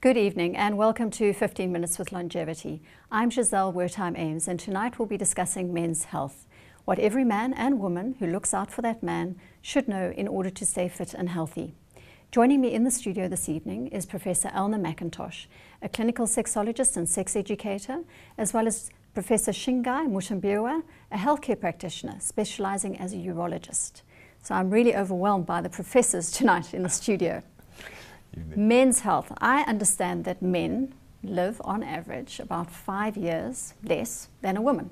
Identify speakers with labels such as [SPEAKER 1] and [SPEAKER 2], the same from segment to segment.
[SPEAKER 1] Good evening and welcome to 15 Minutes with Longevity. I'm Giselle Wertheim-Ames and tonight we'll be discussing men's health. What every man and woman who looks out for that man should know in order to stay fit and healthy. Joining me in the studio this evening is Professor Elna McIntosh, a clinical sexologist and sex educator, as well as Professor Shingai Mushambirwa, a healthcare practitioner specializing as a urologist. So I'm really overwhelmed by the professors tonight in the studio. Men's health. I understand that men live on average about 5 years less than a woman.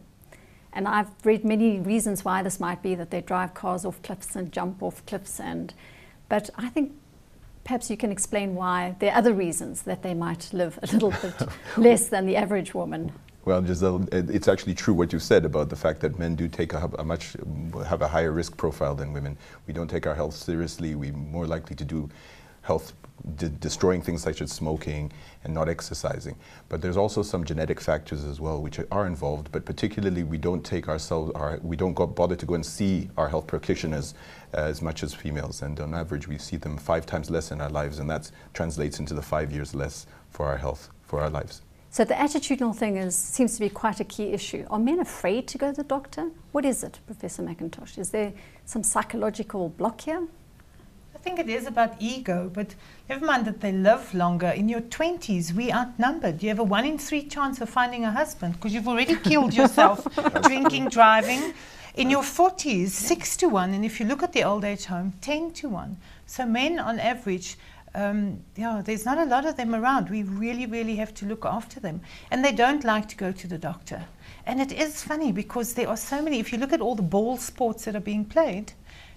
[SPEAKER 1] And I've read many reasons why this might be, that they drive cars off cliffs and jump off cliffs. But I think perhaps you can explain why there are other reasons that they might live a little bit less than the average woman.
[SPEAKER 2] Well, Giselle, it's actually true what you said about the fact that men do take have a higher risk profile than women. We don't take our health seriously. We're more likely to do health destroying things such as smoking and not exercising. But there's also some genetic factors as well which are involved, but particularly we don't bother to go and see our health practitioners as much as females, and on average we see them 5 times less in our lives, and that translates into the 5 years less for our health, for our lives.
[SPEAKER 1] So the attitudinal thing seems to be quite a key issue. Are men afraid to go to the doctor? What is it, Professor McIntosh? Is there some psychological block here?
[SPEAKER 3] I think it is about ego, but never mind that they live longer. In your 20s, we outnumbered. You have a 1 in 3 chance of finding a husband because you've already killed yourself drinking, driving. In your 40s, 6 to 1, and if you look at the old age home, 10 to 1. So men on average, there's not a lot of them around. We really, really have to look after them. And they don't like to go to the doctor. And it is funny because there are so many, if you look at all the ball sports that are being played,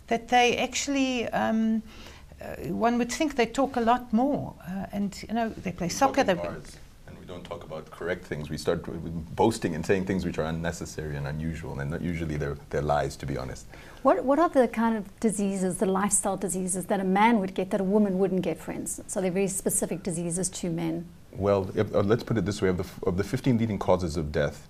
[SPEAKER 3] that they actually, one would think they talk a lot more. And, you know, they play soccer.
[SPEAKER 2] And we don't talk about correct things. We start boasting and saying things which are unnecessary and unusual, and usually they're lies, to be honest.
[SPEAKER 1] What are the kind of diseases, the lifestyle diseases that a man would get that a woman wouldn't get, for instance? So they're very specific diseases to men.
[SPEAKER 2] Well, let's put it this way. Of the 15 leading causes of death,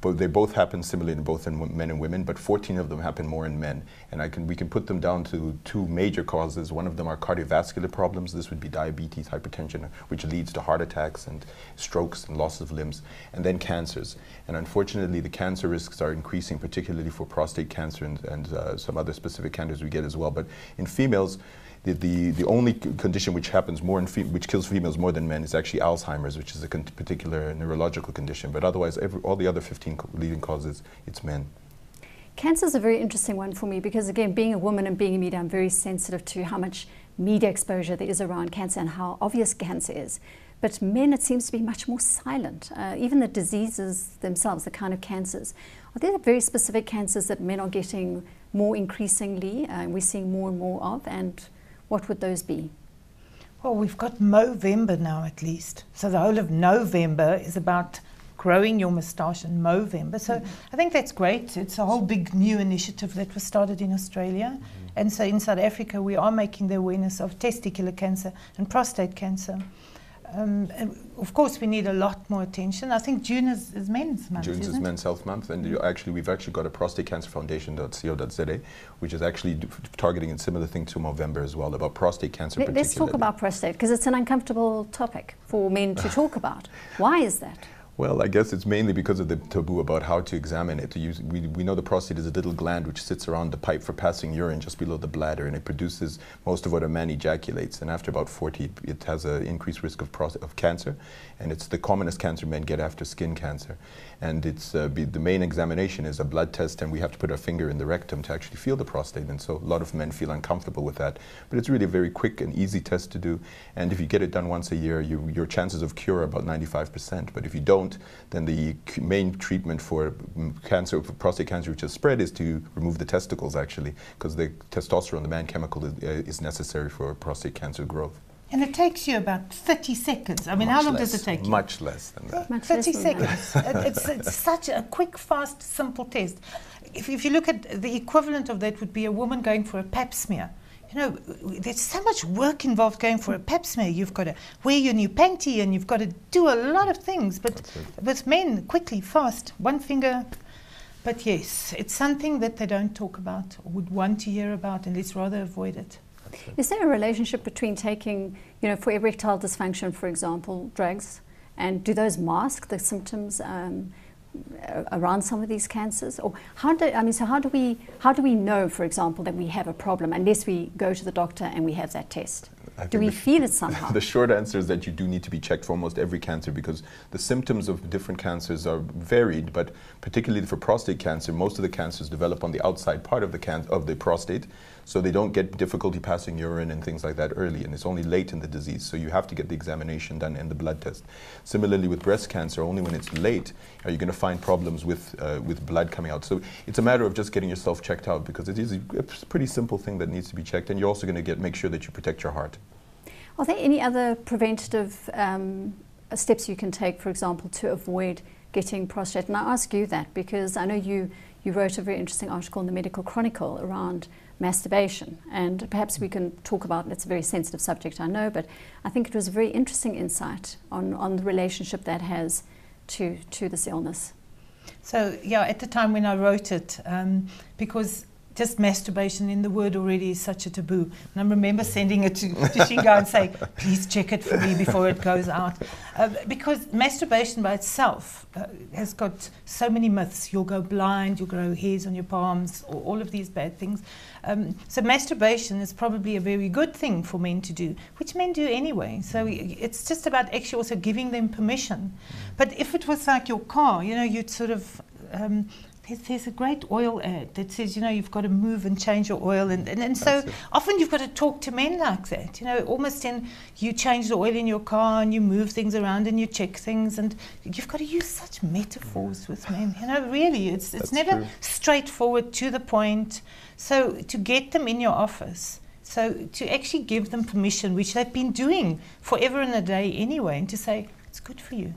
[SPEAKER 2] they both happen similarly in both men and women, but 14 of them happen more in men. And we can put them down to 2 major causes. One of them are cardiovascular problems. This would be diabetes, hypertension, which leads to heart attacks and strokes and loss of limbs, and then cancers. And unfortunately, the cancer risks are increasing, particularly for prostate cancer and some other specific cancers we get as well. But in females, the only condition which happens more which kills females more than men is actually Alzheimer's, which is a particular neurological condition. But otherwise, all the other 15 leading causes, it's men.
[SPEAKER 1] Cancer is a very interesting one for me because, again, being a woman and being in media, I'm very sensitive to how much media exposure there is around cancer and how obvious cancer is. But men, it seems to be much more silent. Even the diseases themselves, the kind of cancers. Are there very specific cancers that men are getting more increasingly, we're seeing more and more of, and what would those be?
[SPEAKER 3] Well, we've got Movember now at least. So the whole of November is about growing your moustache in Movember. So I think that's great. It's a whole big new initiative that was started in Australia. And so in South Africa, we are making the awareness of testicular cancer and prostate cancer. And of course, we need a lot more attention. I think June is Men's Month.
[SPEAKER 2] June is Men's Health Month, and we've actually got a prostate cancer foundation.co.za, which is actually targeting a similar thing to Movember as well, about prostate cancer.
[SPEAKER 1] Let's talk about prostate, because it's an uncomfortable topic for men to talk about. Why is that?
[SPEAKER 2] Well, I guess it's mainly because of the taboo about how to examine it. We know the prostate is a little gland which sits around the pipe for passing urine just below the bladder, and it produces most of what a man ejaculates. And after about 40, it has an increased risk of cancer, and it's the commonest cancer men get after skin cancer. And it's the main examination is a blood test, and we have to put our finger in the rectum to actually feel the prostate. And so a lot of men feel uncomfortable with that. But it's really a very quick and easy test to do. And if you get it done once a year, your chances of cure are about 95%. But if you don't, then the main treatment for prostate cancer which has spread is to remove the testicles, actually, because the testosterone, the man chemical, is necessary for prostate cancer growth.
[SPEAKER 3] And it takes you about 30 seconds. I mean, how long does it take you?
[SPEAKER 2] Much less than that.
[SPEAKER 3] 30 seconds. It's such a quick, fast, simple test. If you look at the equivalent of that would be a woman going for a pap smear. You know, there's so much work involved going for a pap smear. You've got to wear your new panty and you've got to do a lot of things. But with men, quickly, fast, one finger. But yes, it's something that they don't talk about or would want to hear about, and let's rather avoid it.
[SPEAKER 1] Is there a relationship between taking, for erectile dysfunction, for example, drugs, and do those mask the symptoms around some of these cancers? Or how do we know, for example, that we have a problem unless we go to the doctor and we have that test? Do we feel it somehow?
[SPEAKER 2] The short answer is that you do need to be checked for almost every cancer, because the symptoms of different cancers are varied, but particularly for prostate cancer, most of the cancers develop on the outside part of the prostate, so they don't get difficulty passing urine and things like that early, and it's only late in the disease, so you have to get the examination done and the blood test. Similarly with breast cancer, only when it's late are you going to find problems with blood coming out. So it's a matter of just getting yourself checked out, because it is a pretty simple thing that needs to be checked, and you're also going to make sure that you protect your heart.
[SPEAKER 1] Are there any other preventative steps you can take, for example, to avoid getting prostate? And I ask you that because I know you wrote a very interesting article in the Medical Chronicle around masturbation, and perhaps we can talk about, it's a very sensitive subject, I know, but I think it was a very interesting insight on the relationship that has to this illness.
[SPEAKER 3] So yeah, at the time when I wrote it, because just masturbation in the word already is such a taboo. And I remember sending it to Shinga and saying, please check it for me before it goes out. Because masturbation by itself has got so many myths. You'll go blind, you'll grow hairs on your palms, or all of these bad things. So masturbation is probably a very good thing for men to do, which men do anyway. So it's just about actually also giving them permission. But if it was like your car, you'd sort of... there's a great oil ad that says, you've got to move and change your oil. And so often you've got to talk to men like that, almost you change the oil in your car and you move things around and you check things. And you've got to use such metaphors with men. Really, it's never true. Straightforward, to the point. So to get them in your office, so to actually give them permission, which they've been doing forever and a day anyway, and to say, it's good for you,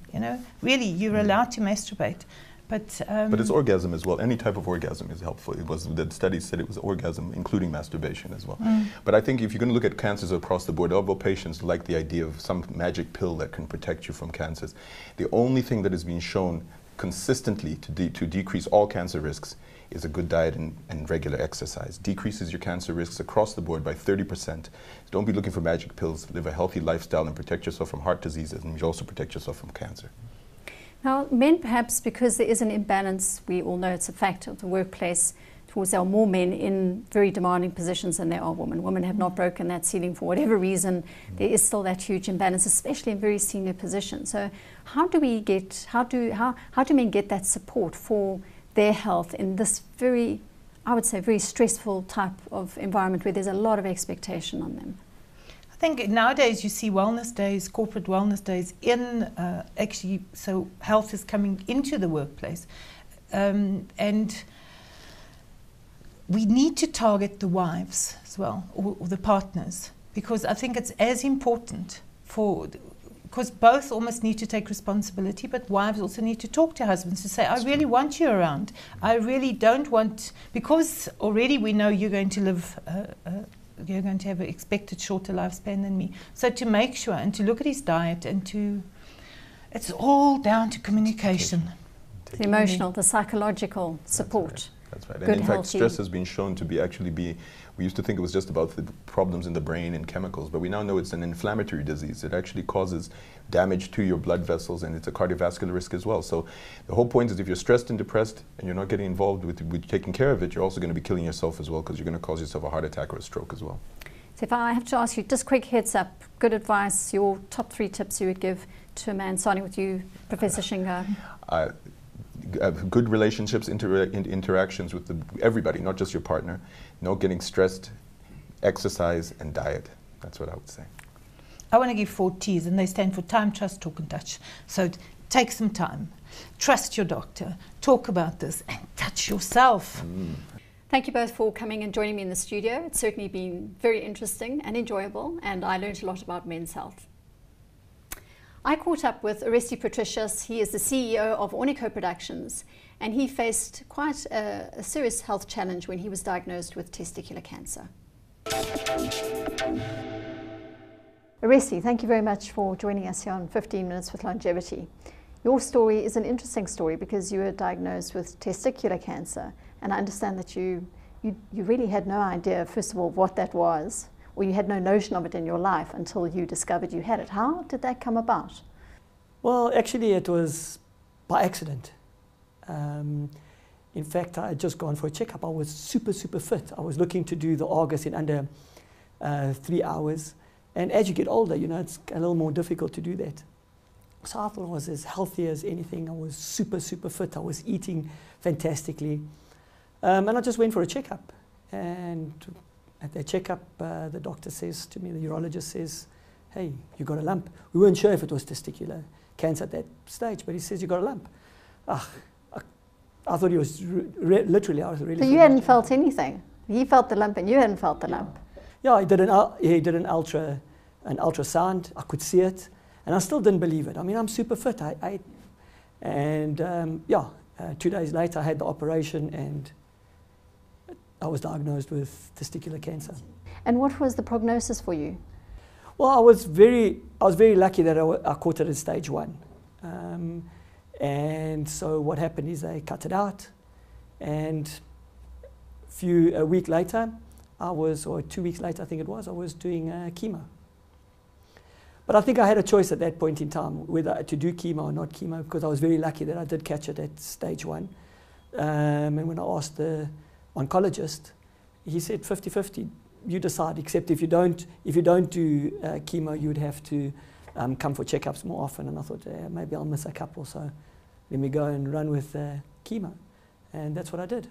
[SPEAKER 3] really, you're allowed to masturbate. But
[SPEAKER 2] it's orgasm as well. Any type of orgasm is helpful. The studies said it was orgasm, including masturbation as well. But I think if you're going to look at cancers across the board, although patients like the idea of some magic pill that can protect you from cancers, the only thing that has been shown consistently to decrease all cancer risks is a good diet and regular exercise. Decreases your cancer risks across the board by 30%. Don't be looking for magic pills. Live a healthy lifestyle and protect yourself from heart diseases, and you also protect yourself from cancer.
[SPEAKER 1] Now, men, perhaps because there is an imbalance, we all know it's a fact of the workplace, towards there are more men in very demanding positions than there are women. Women have not broken that ceiling for whatever reason. There is still that huge imbalance, especially in very senior positions. So how do men get that support for their health in this very, I would say, very stressful type of environment where there's a lot of expectation on them?
[SPEAKER 3] I think nowadays you see wellness days, corporate wellness days actually, so health is coming into the workplace. And we need to target the wives as well, or the partners, because I think it's as important because both almost need to take responsibility, but wives also need to talk to husbands to say, I really want you around. I really don't want, because already we know you're going to live you're going to have an expected shorter lifespan than me. So to make sure and to look at his diet and it's all down to communication.
[SPEAKER 1] The emotional, the psychological support.
[SPEAKER 2] That's right. And in fact, stress has been shown to we used to think it was just about the problems in the brain and chemicals, but we now know it's an inflammatory disease. It actually causes damage to your blood vessels, and it's a cardiovascular risk as well. So the whole point is if you're stressed and depressed and you're not getting involved with taking care of it, you're also going to be killing yourself as well, because you're going to cause yourself a heart attack or a stroke as well.
[SPEAKER 1] So if I have to ask you, just quick heads up, good advice, your top 3 tips you would give to a man, starting with you, Professor Shinga.
[SPEAKER 2] Good relationships, interactions with everybody, not just your partner. No getting stressed, exercise, and diet. That's what I would say.
[SPEAKER 3] I want to give 4 T's, and they stand for time, trust, talk, and touch. So take some time. Trust your doctor. Talk about this, and touch yourself.
[SPEAKER 1] Thank you both for coming and joining me in the studio. It's certainly been very interesting and enjoyable, and I learned a lot about men's health. I caught up with Oresti Patricius. He is the CEO of Ornico Productions, and he faced quite a serious health challenge when he was diagnosed with testicular cancer. Oresti, thank you very much for joining us here on 15 Minutes with Longevity. Your story is an interesting story because you were diagnosed with testicular cancer, and I understand that you really had no idea, first of all, what that was or you had no notion of it in your life until you discovered you had it. How did that come about?
[SPEAKER 4] Well, actually, it was by accident. In fact, I had just gone for a checkup. I was super, super fit. I was looking to do the Argus in under 3 hours. And as you get older, you know, it's a little more difficult to do that. So I thought I was as healthy as anything. I was super, super fit. I was eating fantastically. And I just went for a checkup. And at that checkup, the doctor says to me, the urologist says, hey, you got a lump. We weren't sure if it was testicular cancer at that stage, but he says, you got a lump. I thought he was literally, I was really...
[SPEAKER 1] So you hadn't felt anything? He felt the lump and you hadn't felt the lump?
[SPEAKER 4] Yeah, he did an ultrasound. I could see it, and I still didn't believe it. I mean, I'm super fit. 2 days later, I had the operation, and I was diagnosed with testicular cancer.
[SPEAKER 1] And what was the prognosis for you?
[SPEAKER 4] Well, I was very lucky that I caught it at stage 1. And so what happened is they cut it out, and a week later, or 2 weeks later, I think it was, I was doing chemo. But I think I had a choice at that point in time whether to do chemo or not chemo, because I was very lucky that I did catch it at stage 1. And when I asked the oncologist, he said 50-50, you decide, except if you don't do chemo, you would have to come for checkups more often. And I thought, maybe I'll miss a couple, so let me go and run with chemo. And that's what I did.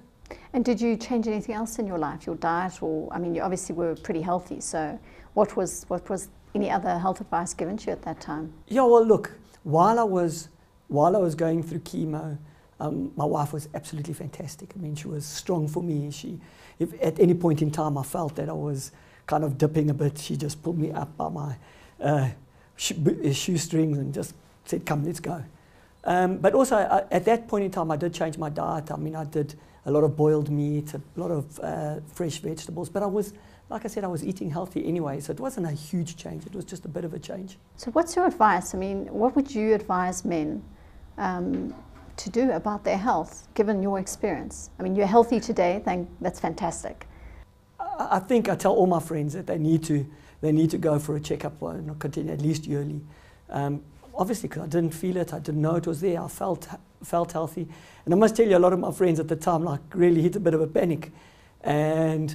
[SPEAKER 1] And did you change anything else in your life, your diet, or, I mean, you obviously were pretty healthy, so what was any other health advice given to you at that time? Yeah,
[SPEAKER 4] well, look, while I was going through chemo, my wife was absolutely fantastic. I mean, she was strong for me. If at any point in time I felt that I was kind of dipping a bit, she just pulled me up by my shoestrings and just said, come, let's go. But also, at that point in time, I did change my diet. I mean, I did a lot of boiled meat, a lot of fresh vegetables, but like I said, I was eating healthy anyway, so it wasn't a huge change. It was just a bit of a change. So
[SPEAKER 1] what's your advice? I mean, what would you advise men to do about their health, given your experience? I mean, you're healthy today, that's fantastic.
[SPEAKER 4] I think I tell all my friends that they need to go for a checkup, and continue at least yearly. Obviously, because I didn't feel it, I didn't know it was there, I felt healthy. And I must tell you, a lot of my friends at the time really hit a bit of a panic. And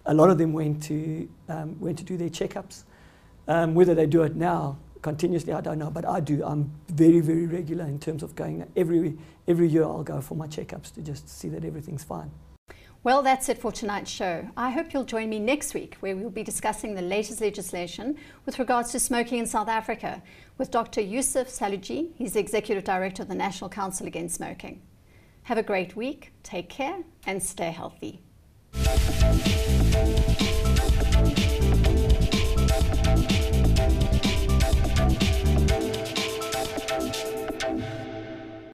[SPEAKER 4] a lot of them went to do their checkups. Whether they do it now continuously, I don't know, but I do. I'm very, very regular in terms of going. Every year I'll go for my checkups to just see that everything's fine.
[SPEAKER 1] Well, that's it for tonight's show. I hope you'll join me next week, where we'll be discussing the latest legislation with regards to smoking in South Africa with Dr. Yusuf Saluji. He's the Executive Director of the National Council Against Smoking. Have a great week, take care, and stay healthy.